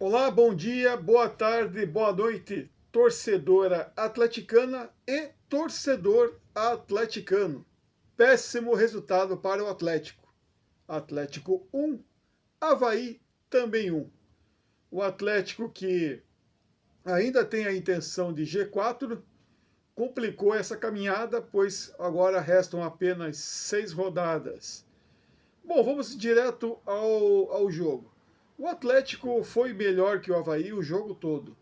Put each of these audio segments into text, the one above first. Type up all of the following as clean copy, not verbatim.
Olá, bom dia, boa tarde, boa noite, torcedora atleticana e torcedor atleticano. Péssimo resultado para o Atlético. Atlético 1, Avaí também 1. O Atlético, que ainda tem a intenção de G4, complicou essa caminhada, pois agora restam apenas 6 rodadas. Bom, vamos direto ao jogo. O Atlético foi melhor que o Avaí o jogo todo,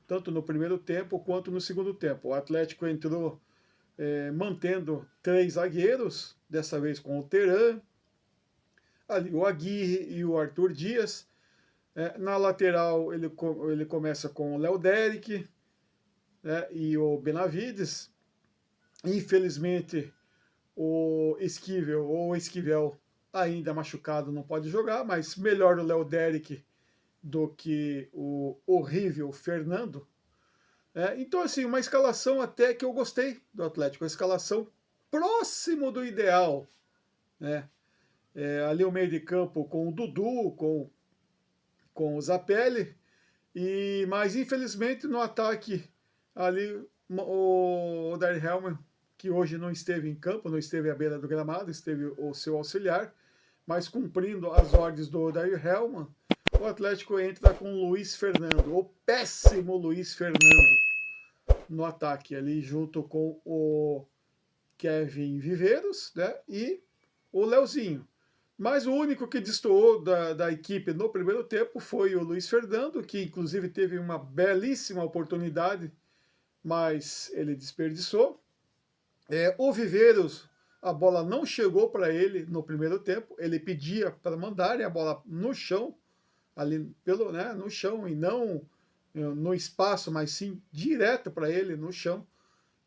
tanto no primeiro tempo quanto no segundo tempo. O Atlético entrou mantendo 3 zagueiros, dessa vez com o Teran, ali o Aguirre e o Arthur Dias. Na lateral ele começa com o Léo Derek, e o Benavides. Infelizmente o Esquivel ainda machucado não pode jogar, mas melhor o Léo Derek do que o horrível Fernando. Então, assim, uma escalação até que eu gostei do Atlético, uma escalação próximo do ideal. Né? Ali o meio de campo com o Dudu, com o Zapelli, mas infelizmente no ataque ali o Odair Helman, que hoje não esteve em campo, não esteve à beira do gramado, esteve o seu auxiliar, mas cumprindo as ordens do Odair Helman, o Atlético entra com o Luiz Fernando, o péssimo Luiz Fernando, no ataque ali, junto com o Kevin Viveiros, né, e o Leozinho. Mas o único que destoou da equipe no primeiro tempo foi o Luiz Fernando, que inclusive teve uma belíssima oportunidade, mas ele desperdiçou. O Viveiros, a bola não chegou para ele no primeiro tempo, ele pedia para mandarem a bola no chão, ali no chão, e não no espaço, mas sim direto para ele no chão,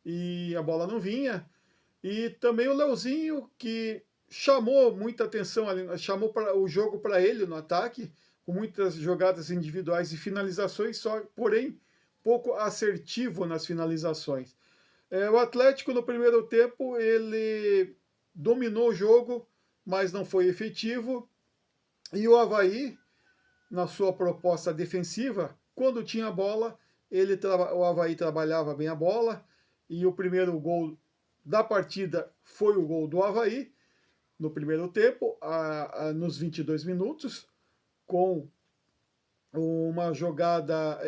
e a bola não vinha. E também o Leozinho, que chamou muita atenção ali, chamou o jogo para ele no ataque, com muitas jogadas individuais e finalizações, só, porém pouco assertivo nas finalizações. O Atlético no primeiro tempo ele dominou o jogo, mas não foi efetivo. E o Avaí, na sua proposta defensiva, quando tinha a bola, o Avaí trabalhava bem a bola, e o primeiro gol da partida foi o gol do Avaí, no primeiro tempo, nos 22 minutos, com uma jogada,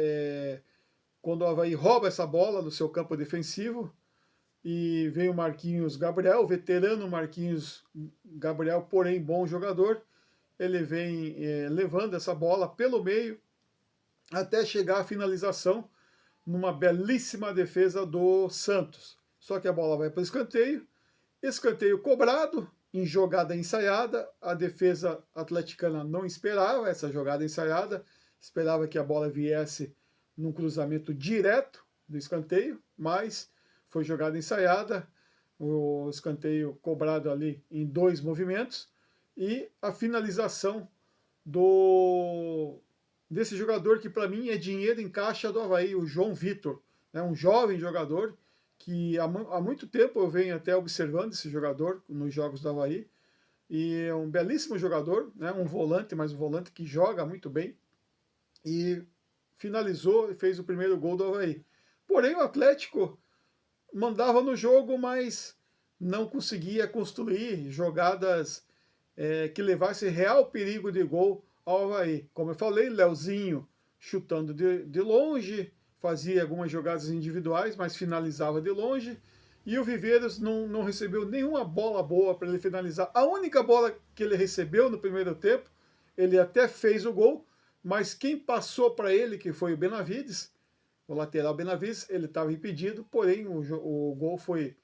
quando o Avaí rouba essa bola no seu campo defensivo, e vem o Marquinhos Gabriel, veterano Marquinhos Gabriel, porém bom jogador. Ele vem levando essa bola pelo meio até chegar à finalização numa belíssima defesa do Santos. Só que a bola vai para o escanteio cobrado, em jogada ensaiada. A defesa atleticana não esperava essa jogada ensaiada, esperava que a bola viesse num cruzamento direto do escanteio, mas foi jogada ensaiada, o escanteio cobrado ali em 2 movimentos, e a finalização desse jogador que para mim é dinheiro em caixa do Avaí, o João Vitor, um jovem jogador que há muito tempo eu venho até observando esse jogador nos jogos do Avaí, e é um belíssimo jogador, um volante, mas um volante que joga muito bem, e finalizou e fez o primeiro gol do Avaí. Porém o Atlético mandava no jogo, mas não conseguia construir jogadas que levasse real perigo de gol ao Avaí. Como eu falei, Leozinho chutando de longe, fazia algumas jogadas individuais, mas finalizava de longe. E o Viveiros não recebeu nenhuma bola boa para ele finalizar. A única bola que ele recebeu no primeiro tempo, ele até fez o gol, mas quem passou para ele, que foi o Benavides, o lateral Benavides, ele estava impedido, porém o gol foi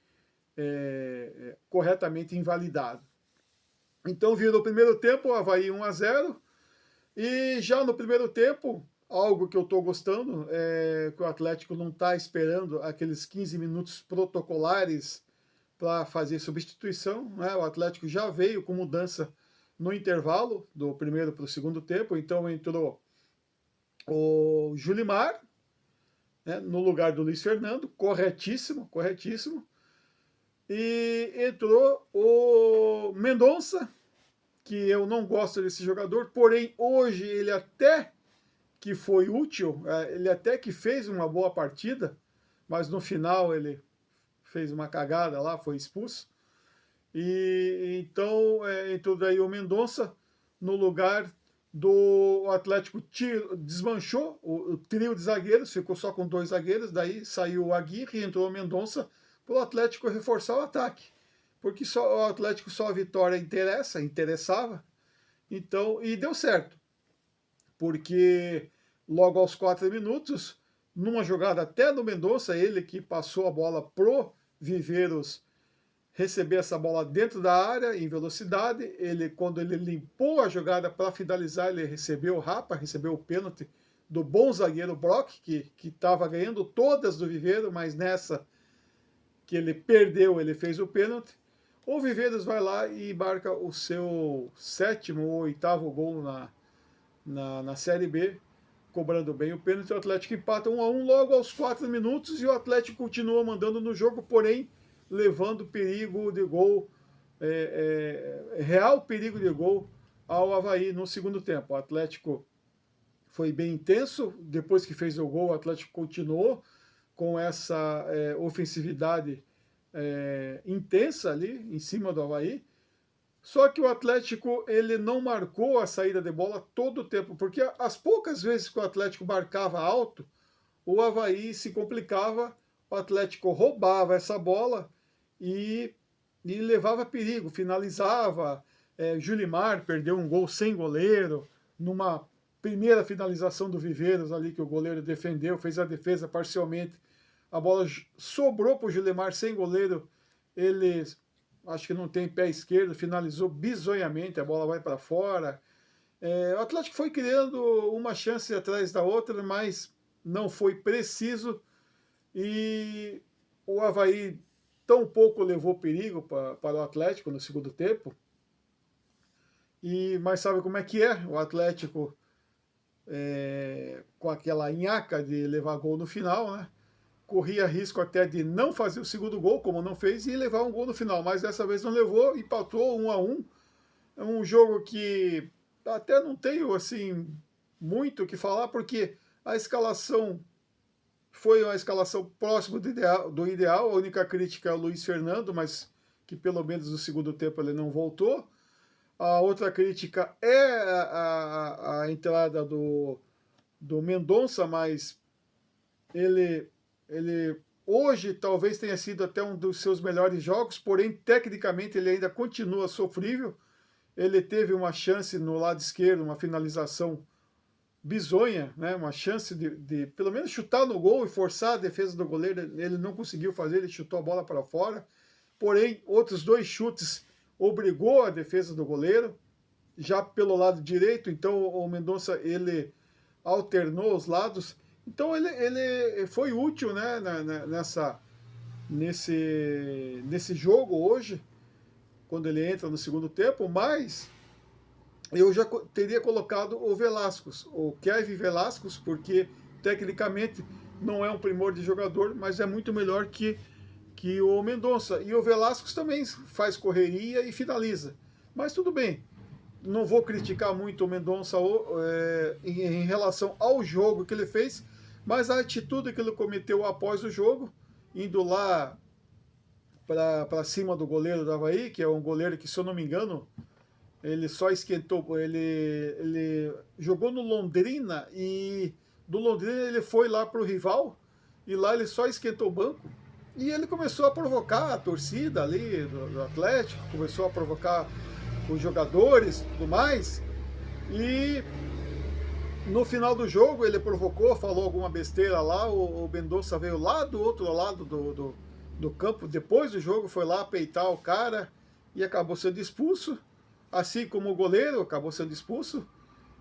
corretamente invalidado. Então virou o primeiro tempo, o Avaí 1-0, e já no primeiro tempo, algo que eu estou gostando, que o Atlético não está esperando aqueles 15 minutos protocolares para fazer substituição, O Atlético já veio com mudança no intervalo do primeiro para o segundo tempo, então entrou o Julimar, no lugar do Luiz Fernando, corretíssimo, corretíssimo. E entrou o Mendonça, que eu não gosto desse jogador, porém hoje ele até que foi útil, ele até que fez uma boa partida, mas no final ele fez uma cagada lá, foi expulso. E então entrou daí o Mendonça no lugar do Atlético. Desmanchou o trio de zagueiros, ficou só com 2 zagueiros, daí saiu o Aguirre e entrou o Mendonça para o Atlético reforçar o ataque. Porque só, o Atlético só a vitória interessava, então, e deu certo. Porque logo aos 4 minutos, numa jogada até do Mendonça, ele que passou a bola pro Viveiros receber essa bola dentro da área, em velocidade. Quando ele limpou a jogada para finalizar, ele recebeu o Rapa, recebeu o pênalti do bom zagueiro Brock, que estava ganhando todas do Viveiro, mas nessa que ele perdeu, ele fez o pênalti. O Viveiros vai lá e marca o seu 7º ou 8º gol na Série B, cobrando bem o pênalti. O Atlético empata 1-1 logo aos 4 minutos e o Atlético continua mandando no jogo, porém levando perigo de gol, real perigo de gol ao Avaí no segundo tempo. O Atlético foi bem intenso, depois que fez o gol, o Atlético continuou com essa ofensividade intensa ali em cima do Avaí. Só que o Atlético ele não marcou a saída de bola todo o tempo, porque as poucas vezes que o Atlético marcava alto, o Avaí se complicava, o Atlético roubava essa bola e levava perigo, finalizava. Julimar perdeu um gol sem goleiro, numa primeira finalização do Viveiros ali, que o goleiro defendeu, fez a defesa parcialmente. A bola sobrou para o Julimar sem goleiro, ele acho que não tem pé esquerdo, finalizou bizonhamente, a bola vai para fora. O Atlético foi criando uma chance atrás da outra, mas não foi preciso. E o Avaí tão pouco levou perigo para o Atlético no segundo tempo. Mas sabe como é que é? O Atlético, com aquela nhaca de levar gol no final, né? Corria risco até de não fazer o segundo gol, como não fez, e levar um gol no final. Mas dessa vez não levou, empatou 1-1. É um jogo que até não tenho assim muito o que falar, porque a escalação foi uma escalação próxima do ideal. A única crítica é o Luiz Fernando, mas que pelo menos no segundo tempo ele não voltou. A outra crítica é a entrada do Mendonça, mas ele hoje talvez tenha sido até um dos seus melhores jogos, porém tecnicamente ele ainda continua sofrível. Ele teve uma chance no lado esquerdo, uma finalização bizonha, né? Uma chance de pelo menos chutar no gol e forçar a defesa do goleiro. Ele não conseguiu fazer, ele chutou a bola para fora. Porém, outros 2 chutes obrigou a defesa do goleiro, já pelo lado direito. Então o Mendonça ele alternou os lados. Então ele foi útil, né, nesse jogo hoje, quando ele entra no segundo tempo, mas eu já teria colocado o Velasquez, o Kevin Velasquez, porque tecnicamente não é um primor de jogador, mas é muito melhor que o Mendonça. E o Velasquez também faz correria e finaliza. Mas tudo bem, não vou criticar muito o Mendonça em relação ao jogo que ele fez, mas a atitude que ele cometeu após o jogo, indo lá para cima do goleiro do Avaí, que é um goleiro que, se eu não me engano, ele só esquentou, ele jogou no Londrina, e do Londrina ele foi lá para o rival, e lá ele só esquentou o banco, e ele começou a provocar a torcida ali do Atlético, começou a provocar os jogadores e tudo mais, e no final do jogo ele provocou, falou alguma besteira lá, o Mendonça veio lá do outro lado do campo, depois do jogo, foi lá peitar o cara e acabou sendo expulso, assim como o goleiro acabou sendo expulso,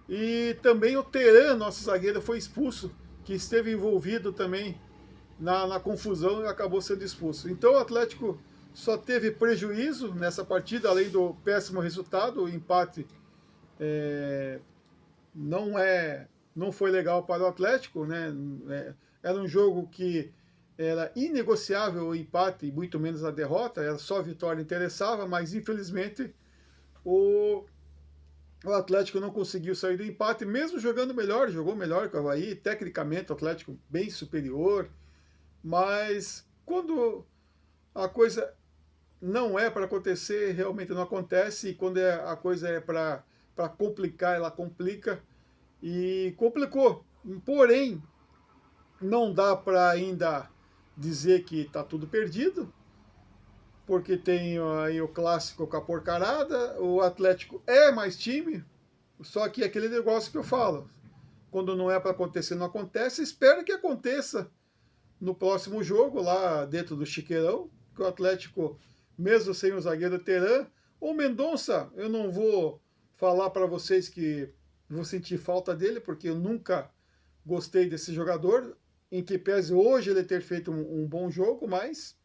e também o Teran, nosso zagueiro, foi expulso, que esteve envolvido também na confusão e acabou sendo expulso. Então o Atlético só teve prejuízo nessa partida, além do péssimo resultado. O empate não foi legal para o Atlético, né? Era um jogo que era inegociável o empate, e muito menos a derrota, era só a vitória interessava, mas infelizmente o O Atlético não conseguiu sair do empate, mesmo jogando melhor, jogou melhor que o Avaí, tecnicamente o Atlético bem superior, mas quando a coisa não é para acontecer, realmente não acontece, e quando a coisa é para complicar, ela complica, e complicou. Porém, não dá para ainda dizer que está tudo perdido, porque tem aí o clássico com a porcarada, o Atlético é mais time, só que aquele negócio que eu falo, quando não é para acontecer, não acontece. Espero que aconteça no próximo jogo, lá dentro do Chiqueirão, que o Atlético, mesmo sem o zagueiro Teran, o Mendonça, eu não vou falar para vocês que vou sentir falta dele, porque eu nunca gostei desse jogador, em que pese hoje ele ter feito um bom jogo, mas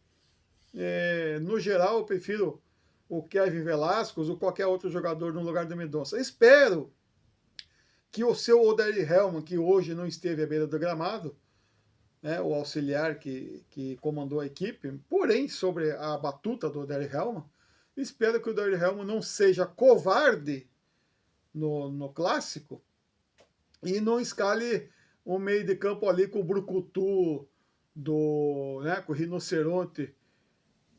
no geral eu prefiro o Kevin Velasquez ou qualquer outro jogador no lugar do Mendonça. Espero que o seu Odair Hellmann, que hoje não esteve à beira do gramado, né, o auxiliar que comandou a equipe, porém, sobre a batuta do Odair Hellmann, espero que o Odair Hellmann não seja covarde no clássico e não escale um meio de campo ali com o brucutu, com o rinoceronte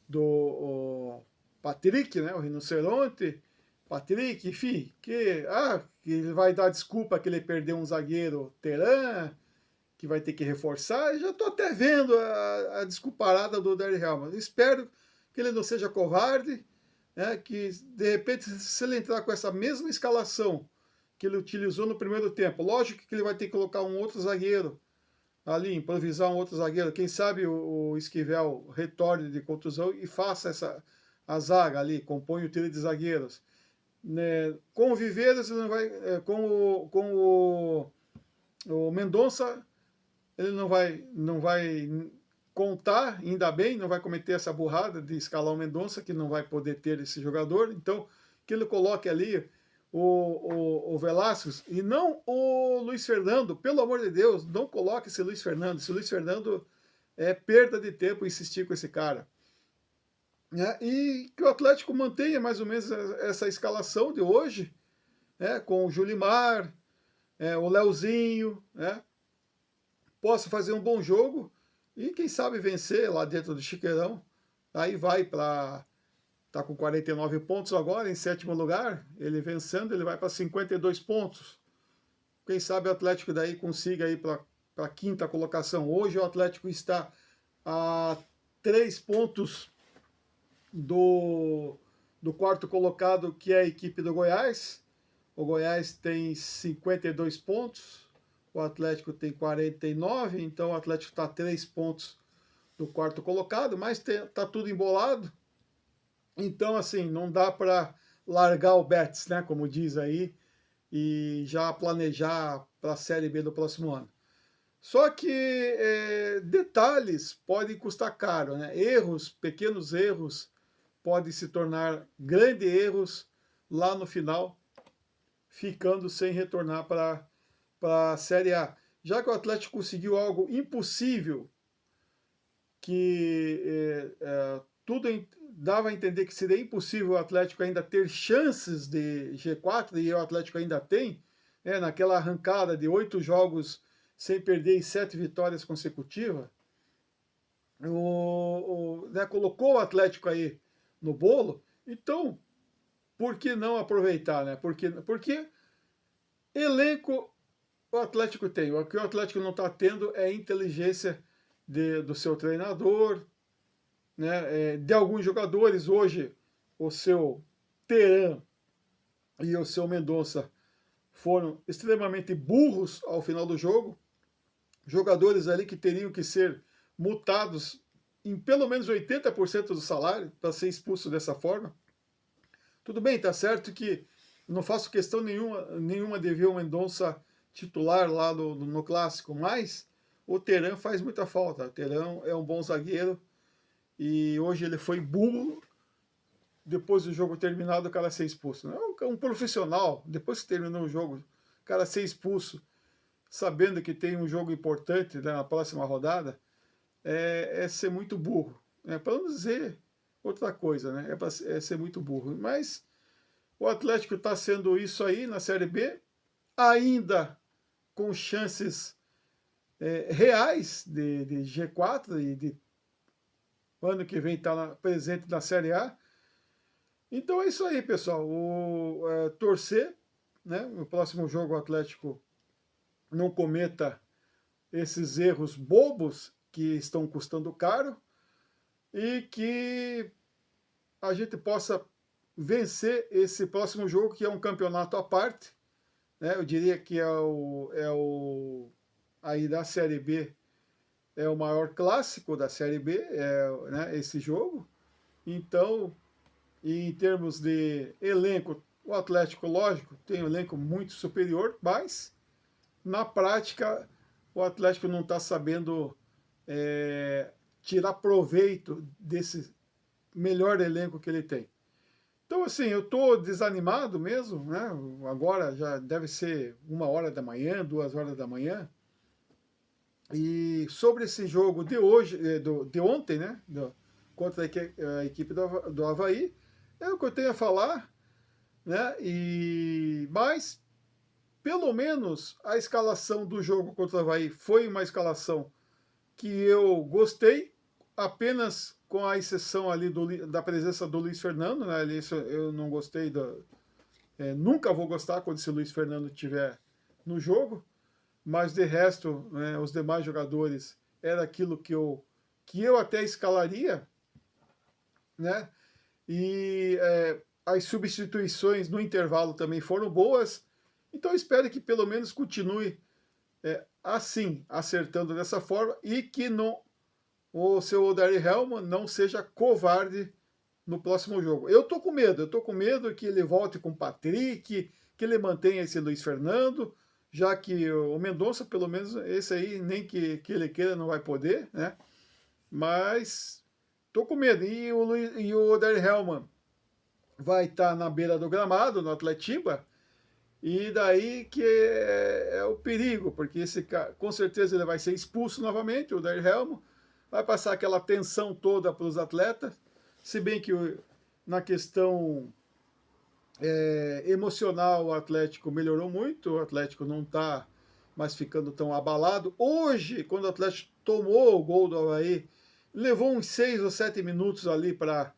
do Patrick, né, o rinoceronte, Patrick, enfim, que ele vai dar desculpa que ele perdeu um zagueiro Teran, que vai ter que reforçar. Já estou até vendo a desculparada do Odair Hellmann. Espero que ele não seja covarde, né, que de repente, se ele entrar com essa mesma escalação que ele utilizou no primeiro tempo, lógico que ele vai ter que colocar um outro zagueiro ali, improvisar um outro zagueiro. Quem sabe o Esquivel retorne de contusão e faça a zaga ali, compõe o trio de zagueiros. Né? Com o Viveiros, ele não vai, o Mendonça, ele não vai contar, ainda bem, não vai cometer essa burrada de escalar o Mendonça, que não vai poder ter esse jogador. Então, que ele coloque ali o Velasquez e não o Luiz Fernando. Pelo amor de Deus, não coloque esse Luiz Fernando. Esse Luiz Fernando é perda de tempo insistir com esse cara. E que o Atlético mantenha mais ou menos essa escalação de hoje, com o Julimar, o Leozinho, possa fazer um bom jogo e, quem sabe, vencer lá dentro do Chiqueirão. Aí vai para... Está com 49 pontos agora, em sétimo lugar. Ele vencendo, ele vai para 52 pontos. Quem sabe o Atlético daí consiga ir para a quinta colocação. Hoje o Atlético está a 3 pontos do quarto colocado, que é a equipe do Goiás. O Goiás tem 52 pontos. O Atlético tem 49, então o Atlético está a 3 pontos do quarto colocado, mas está tudo embolado. Então, assim, não dá para largar o Betis, né, como diz aí, e já planejar para a Série B do próximo ano. Só que detalhes podem custar caro, né? Erros, pequenos erros, podem se tornar grandes erros lá no final, ficando sem retornar para a Série A. Já que o Atlético conseguiu algo impossível, que tudo dava a entender que seria impossível o Atlético ainda ter chances de G4, e o Atlético ainda tem, naquela arrancada de 8 jogos sem perder e 7 vitórias consecutivas, colocou o Atlético aí no bolo. Então, por que não aproveitar, né? Porque elenco o Atlético tem. O que o Atlético não está tendo é a inteligência do seu treinador, né? De alguns jogadores. Hoje, o seu Teran e o seu Mendonça foram extremamente burros ao final do jogo. Jogadores ali que teriam que ser multados em pelo menos 80% do salário para ser expulso dessa forma. Tudo bem, tá certo que não faço questão nenhuma de ver o Mendonça titular lá no Clássico, mas o Teran faz muita falta. O Teran é um bom zagueiro e hoje ele foi burro. Depois do jogo terminado, o cara ser expulso. É um profissional, depois que terminou o jogo, o cara ser expulso, sabendo que tem um jogo importante, né, na próxima rodada, é ser muito burro. Para não dizer outra coisa, né? É ser muito burro. Mas O Atlético está sendo isso aí na Série B, ainda com chances reais de G4 e de ano que vem estar presente na Série A. Então é isso aí, pessoal. Torcer, né? No próximo jogo o Atlético não cometa esses erros bobos que estão custando caro e que a gente possa vencer esse próximo jogo, que é um campeonato à parte, né? Eu diria que aí da Série B é o maior clássico da Série B, né, esse jogo. Então, em termos de elenco, o Atlético, lógico, tem um elenco muito superior, mas na prática o Atlético não está sabendo tirar proveito desse melhor elenco que ele tem. Então, assim, eu estou desanimado mesmo, né? Agora já deve ser 1h da manhã, 2h da manhã. E sobre esse jogo de hoje, de ontem, né? Contra a equipe do Avaí, é o que eu tenho a falar, né? Mas, pelo menos, a escalação do jogo contra o Avaí foi uma escalação que eu gostei, apenas com a exceção ali da presença do Luiz Fernando, né? Isso eu não gostei, nunca vou gostar quando esse Luiz Fernando estiver no jogo, mas de resto, né, os demais jogadores era aquilo que eu até escalaria, né? E as substituições no intervalo também foram boas, então eu espero que pelo menos continue assim, acertando dessa forma, e que o seu Odair Hellmann não seja covarde no próximo jogo. Eu tô com medo que ele volte com o Patrick, que ele mantenha esse Luiz Fernando, já que o Mendonça, pelo menos, esse aí, nem que ele queira, não vai poder, né? Mas tô com medo. E o Odair Hellmann vai estar na beira do gramado, no Atletiba, e daí que é o perigo, porque esse cara, com certeza ele vai ser expulso novamente, o Odair Hellmann, vai passar aquela tensão toda para os atletas, se bem que na questão emocional o Atlético melhorou muito, o Atlético não está mais ficando tão abalado. Hoje, quando o Atlético tomou o gol do Avaí, levou uns 6 ou 7 minutos ali para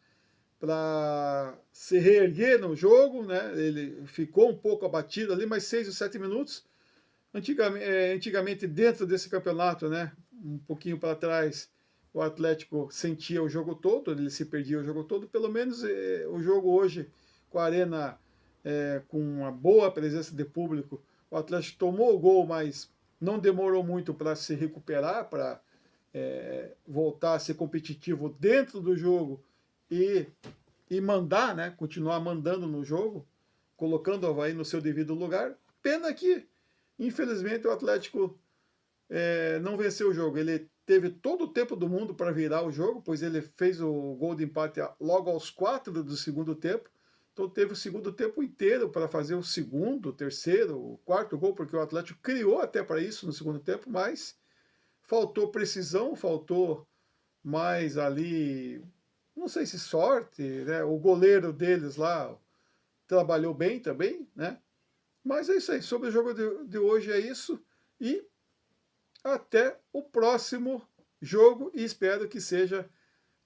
se reerguer no jogo, né? Ele ficou um pouco abatido ali, mas 6 ou 7 minutos. Antigamente, dentro desse campeonato, né, um pouquinho para trás, o Atlético sentia o jogo todo, ele se perdia o jogo todo. Pelo menos o jogo hoje, com a Arena com uma boa presença de público, o Atlético tomou o gol, mas não demorou muito para se recuperar, para voltar a ser competitivo dentro do jogo e mandar, né, continuar mandando no jogo, colocando o Avaí no seu devido lugar. Pena que, infelizmente, o Atlético não venceu o jogo. Ele teve todo o tempo do mundo para virar o jogo, pois ele fez o gol de empate logo aos 4 do segundo tempo. Então teve o segundo tempo inteiro para fazer o segundo, o terceiro, o quarto gol, porque o Atlético criou até para isso no segundo tempo, mas faltou precisão, faltou mais ali, não sei se sorte, né? O goleiro deles lá trabalhou bem também, né? Mas é isso aí, sobre o jogo de hoje é isso, e até o próximo jogo, e espero que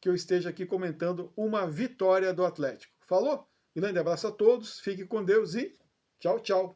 eu esteja aqui comentando uma vitória do Atlético. Falou? Grande abraço a todos, fique com Deus e tchau, tchau.